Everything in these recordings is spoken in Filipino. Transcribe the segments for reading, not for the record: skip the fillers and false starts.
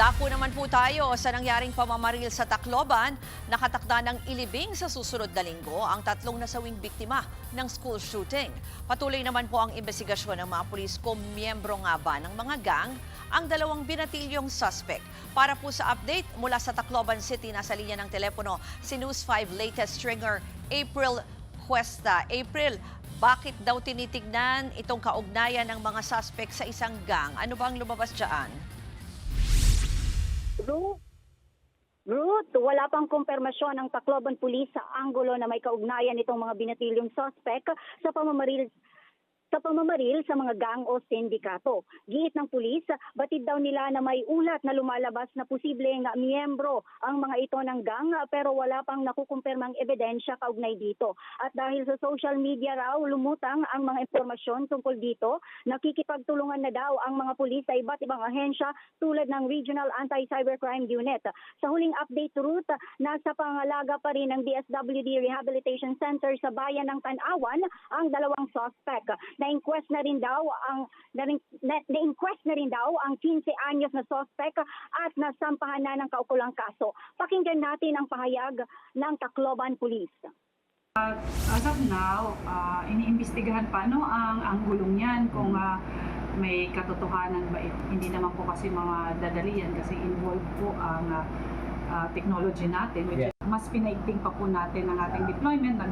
Dako naman po tayo sa nangyaring pamamaril sa Tacloban. Nakatakda ng ilibing sa susunod na linggo ang tatlong nasawing biktima ng school shooting. Patuloy naman po ang investigasyon ng mga pulis kung miyembro nga ba ng mga gang ang dalawang binatilyong suspect. Para po sa update mula sa Tacloban City, nasa linya ng telepono si News 5 latest stringer April Cuesta. April, bakit daw tinitignan itong kaugnayan ng mga suspect sa isang gang? Ano bang lumabas dyan? Ruth, wala pang kumpirmasyon ng Tacloban Police sa anggulo na may kaugnayan itong mga binatilyong suspect sa pamamaril sa mga gang o sindikato. Giit ng pulis, batid daw nila na may ulat na lumalabas na posibleng miyembro ang mga ito ng gang pero wala pang nakukumpirmang ebidensya kaugnay dito. At dahil sa social media raw lumutang ang mga impormasyon tungkol dito, nakikipagtulungan na daw ang mga pulis sa iba't ibang ahensya tulad ng Regional Anti-Cybercrime Unit. Sa huling update, Ruth, nasa pangalaga pa rin ng DSWD Rehabilitation Center sa bayan ng Tanawan ang dalawang suspect. Na-inquest na rin daw ang 15 anyos na suspect at nasampahan na ng kaukulang kaso. Pakinggan natin ang pahayag ng Tacloban Police. As of now, iniimbestigahan pa ang anggulong yan kung may katotohanan ba. Hindi naman po kasi mga dadali yan kasi involved po ang technology natin, which is mas pinaigting pa po natin ang ating deployment.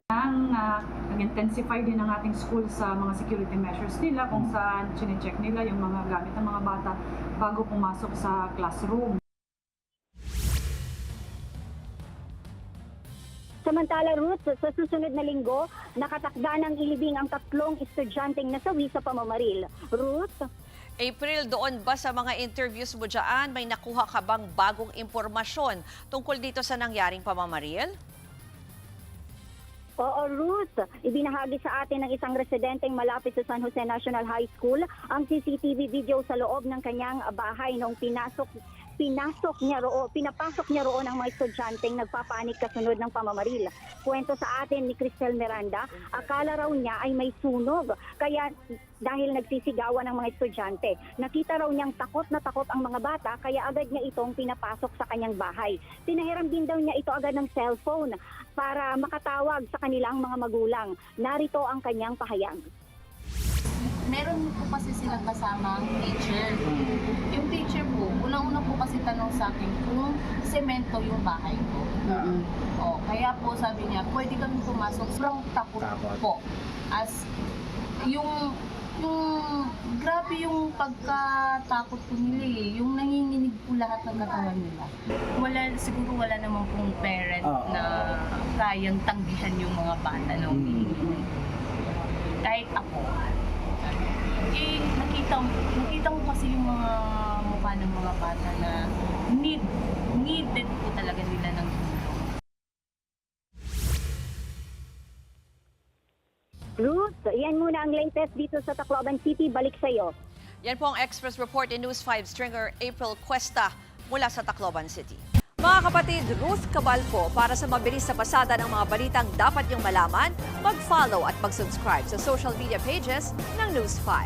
Nag-intensify din ang ating school sa mga security measures nila kung saan chinecheck nila yung mga gamit ng mga bata bago pumasok sa classroom. Samantala, Ruth, sa susunod na linggo, nakatakda ng ilibing ang tatlong estudyanteng nasawi sa pamamaril. Ruth? April, doon ba sa mga interviews mo dyan, may nakuha ka bang bagong impormasyon tungkol dito sa nangyaring pamamaril? Oo, Ruth. Ibinahagi sa atin ng isang residenteng malapit sa San Jose National High School ang CCTV video sa loob ng kanyang bahay noong pinapasok niya roon ang mga estudyanteng nagpapanik kasunod ng pamamaril. Kwento sa atin ni Cristel Miranda, akala raw niya ay may sunog, kaya dahil nagsisigawan ng mga estudyante. Nakita raw niyang takot na takot ang mga bata, kaya agad niya itong pinapasok sa kanyang bahay. Pinahiram din daw niya ito agad ng cellphone para makatawag sa kanilang mga magulang. Narito ang kanyang pahayag. Meron po kasi silang kasamang teacher. Yung teacher po, unang-una po kasi tanong sa akin kung semento yung bahay ko. O, kaya po sabi niya, pwede kami pumasok. Sobrang takot po. As yung grabe yung pagkatakot ko nila eh. Yung nanginginig po lahat ng katawan nila. Siguro wala namang pong parent na kayang tanggihan yung mga bata na umiinig. Kahit ako. Nakita mo kasi yung mga mukha ng mga bata na needed po talaga nila ng tulong. Ruth, yan muna ang latest dito sa Tacloban City. Balik sa iyo. Yan po ang Express Report in News 5 stringer April Cuesta mula sa Tacloban City. Mga kapatid, Ruth Cabalco, para sa mabilis na pasada ng mga balitang dapat niyong malaman, mag-follow at mag-subscribe sa social media pages ng News 5.